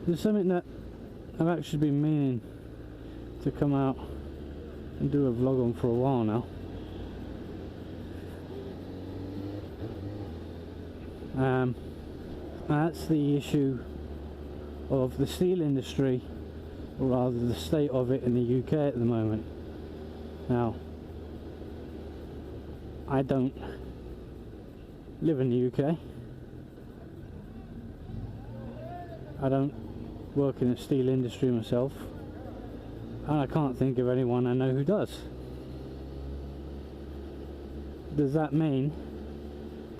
There's something that I've actually been meaning to come out and do a vlog on for a while now. That's the issue of the steel industry, or rather the state of it in the UK at the moment. Now, I don't live in the UK. I don't work in the steel industry myself, and I can't think of anyone I know who does. Does that mean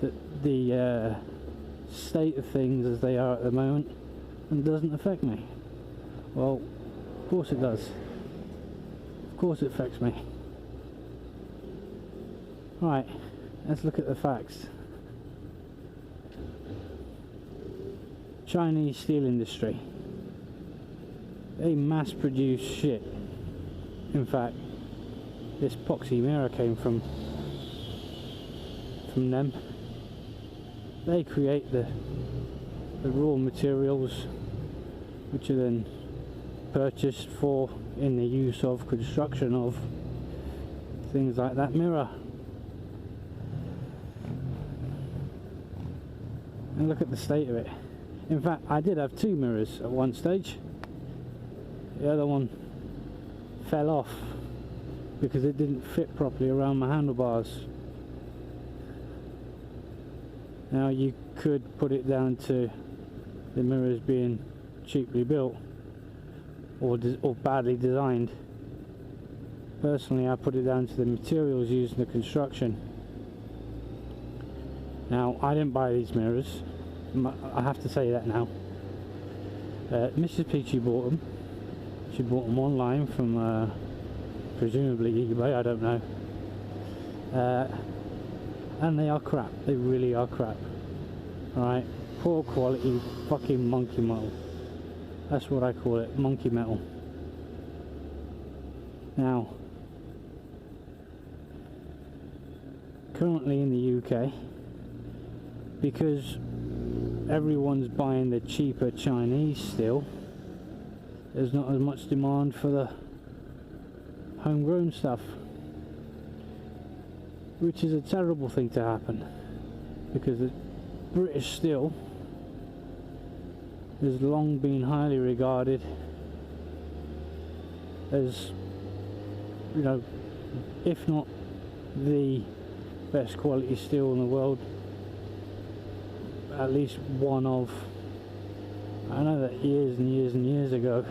that the state of things as they are at the moment doesn't affect me? Well, of course it does. Of course it affects me. Right, let's look at the facts. Chinese steel industry. They mass produce shit. In fact, this epoxy mirror came from them. They create the raw materials, which are then purchased for in the use of construction of things like that mirror. And look at the state of it. In fact, I did have two mirrors at one stage. The other one fell off because it didn't fit properly around my handlebars. Now, you could put it down to the mirrors being cheaply built or badly designed. Personally, I put it down to the materials used in the construction. Now, I didn't buy these mirrors, I have to say that now. Mrs. Peachy bought them. She bought them online from presumably eBay, I don't know. And they are crap, they really are crap. Alright, poor quality fucking monkey metal. That's what I call it, monkey metal. Now, currently in the UK, because everyone's buying the cheaper Chinese steel, there's not as much demand for the homegrown stuff, which is a terrible thing to happen, because the British steel has long been highly regarded as, you know, if not the best quality steel in the world, at least one of. I know that years and years and years ago,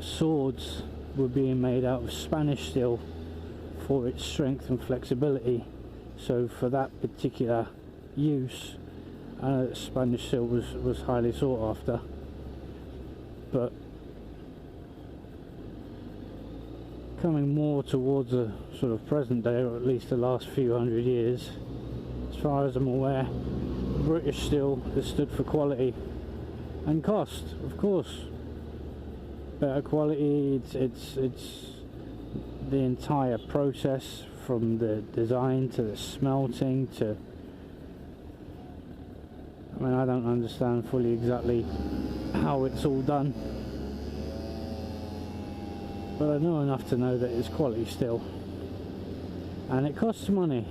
swords were being made out of Spanish steel for its strength and flexibility. So for that particular use, I know that Spanish steel was highly sought after. But coming more towards a sort of present day, or at least the last few hundred years, as far as I'm aware, British steel has stood for quality and cost, of course. Better quality, it's the entire process, from the design to the smelting to, I mean, I don't understand fully exactly how it's all done, but I know enough to know that it's quality steel, and it costs money.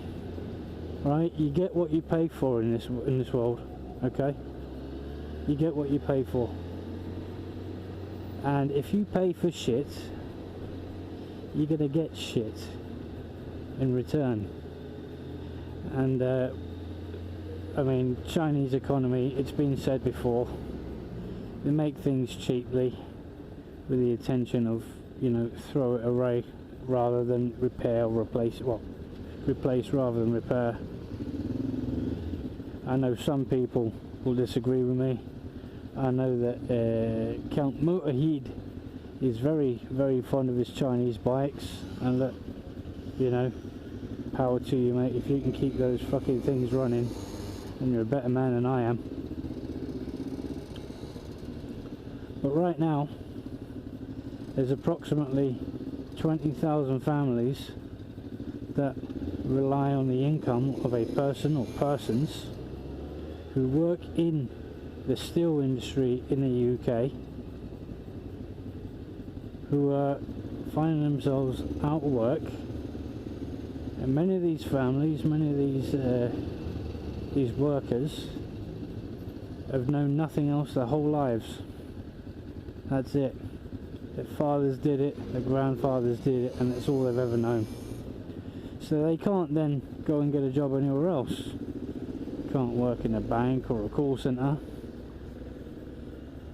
Right, you get what you pay for in this world, okay? You get what you pay for, and if you pay for shit, you're gonna get shit in return. And I mean, Chinese economy, it's been said before, they make things cheaply with the intention of, you know, throw it away rather than repair or replace. Well, replace rather than repair. I know some people will disagree with me. I know that Count Motorhead is very, very fond of his Chinese bikes, and look, you know, power to you, mate. If you can keep those fucking things running, then you're a better man than I am. But right now, there's approximately 20,000 families that rely on the income of a person or persons who work in the steel industry in the UK, who are finding themselves out of work, and many of these families, many of these workers have known nothing else their whole lives. That's it. Their fathers did it, their grandfathers did it, and that's all they've ever known. So they can't then go and get a job anywhere else. Can't work in a bank or a call centre.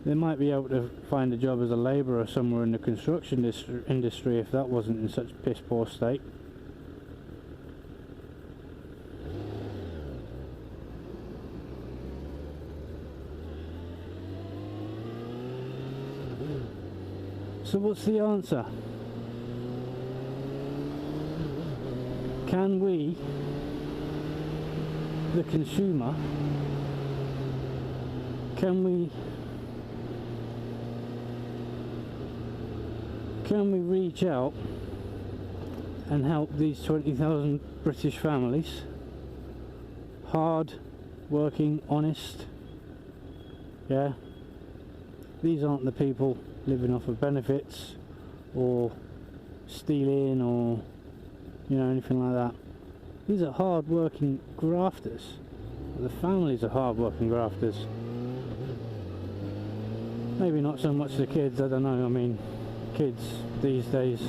They might be able to find a job as a labourer somewhere in the construction industry if that wasn't in such piss poor state. So what's the answer? Can we, the consumer, can we reach out and help these 20,000 British families, hard working, honest? Yeah, these aren't the people living off of benefits or stealing or, you know, anything like that. These are hard working grafters. The families are hard working grafters. Maybe not so much the kids, I don't know. I mean, kids these days,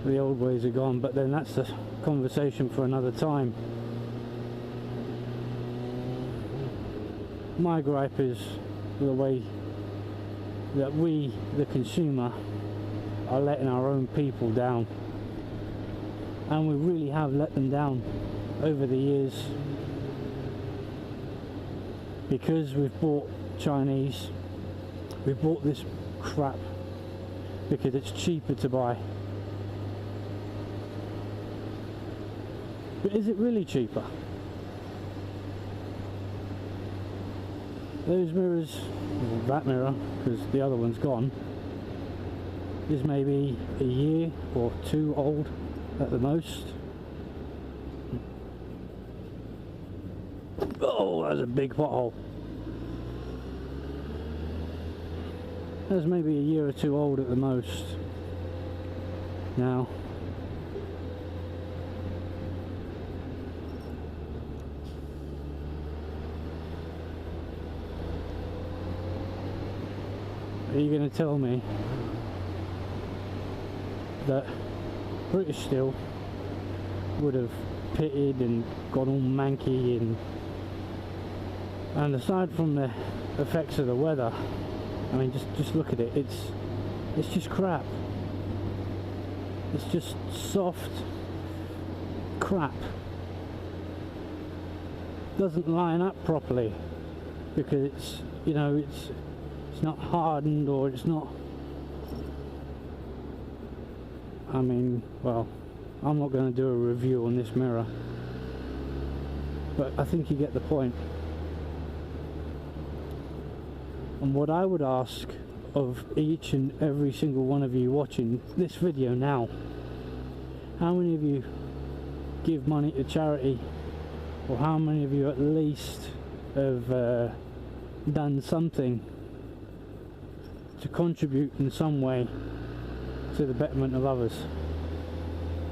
the old ways are gone, but then that's a conversation for another time. My gripe is the way that we, the consumer, are letting our own people down, and we really have let them down over the years, because we've bought Chinese, we've bought this crap because it's cheaper to buy. But is it really cheaper? Those mirrors, that mirror, because the other one's gone, is maybe a year or two old at the most. Oh, that's a big pothole. That's maybe a year or two old at the most. Now, are you going to tell me that British Steel would have pitted and got all manky and aside from the effects of the weather, I mean, just look at it, it's just crap. It's just soft crap. Doesn't line up properly because it's, you know, it's not hardened, or it's not, I mean, well, I'm not going to do a review on this mirror, but I think you get the point. And what I would ask of each and every single one of you watching this video now, how many of you give money to charity, or how many of you at least have done something to contribute in some way to the betterment of others?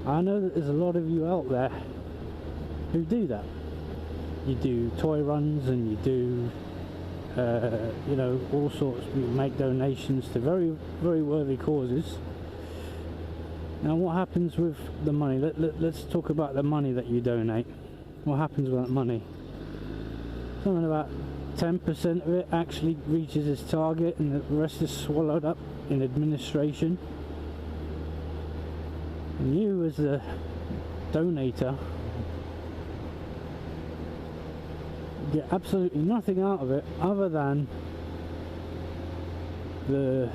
I know that there's a lot of you out there who do that. You do toy runs, and you do you know, all sorts. You make donations to very, very worthy causes. Now what happens with the money? Let's talk about the money that you donate. What happens with that money? Something about 10% of it actually reaches its target, and the rest is swallowed up in administration. And you, as the donator, get absolutely nothing out of it other than the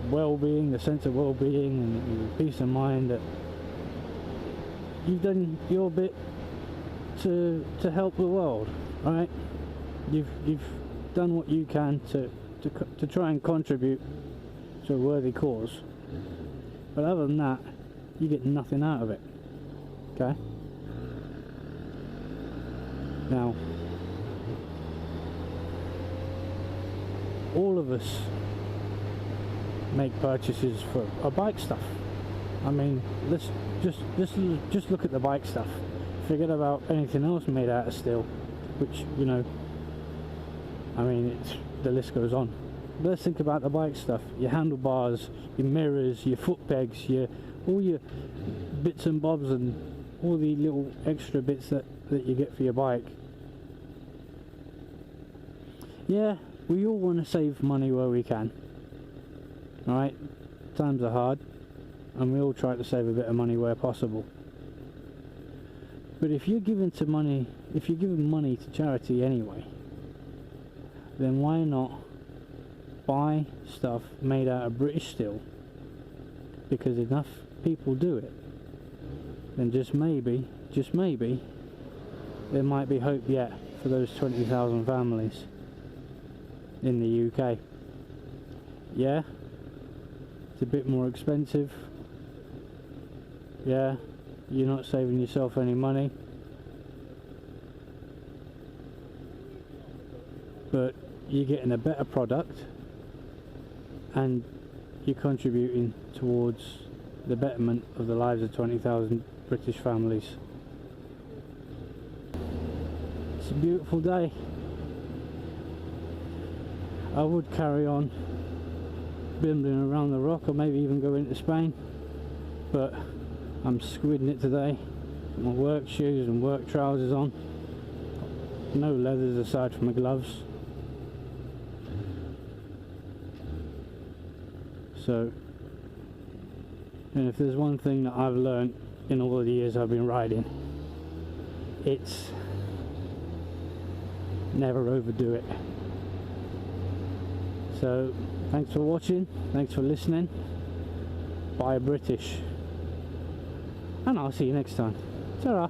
well-being, the sense of well-being, and the peace of mind that you've done your bit to help the world, right? You've done what you can to try and contribute to a worthy cause, but other than that, you get nothing out of it. Okay? Now, all of us make purchases for our bike stuff. I mean, let's just look at the bike stuff. Forget about anything else made out of steel, which, you know, I mean, the list goes on. But let's think about the bike stuff. Your handlebars, your mirrors, your foot pegs, all your bits and bobs, and all the little extra bits that you get for your bike. Yeah, we all want to save money where we can. Alright, times are hard, and we all try to save a bit of money where possible. But if you're giving money to charity anyway, then why not buy stuff made out of British steel? Because enough people do it, then just maybe, there might be hope yet for those 20,000 families in the UK. Yeah, it's a bit more expensive. Yeah, you're not saving yourself any money, but you're getting a better product and you're contributing towards the betterment of the lives of 20,000 British families. It's a beautiful day. I would carry on bimbling around the rock, or maybe even go into Spain, but I'm squidding it today. My work shoes and work trousers on, no leathers aside from my gloves. So, and if there's one thing that I've learned in all the years I've been riding, it's never overdo it. So, thanks for watching, thanks for listening. Buy British, and I'll see you next time. Ta-ra.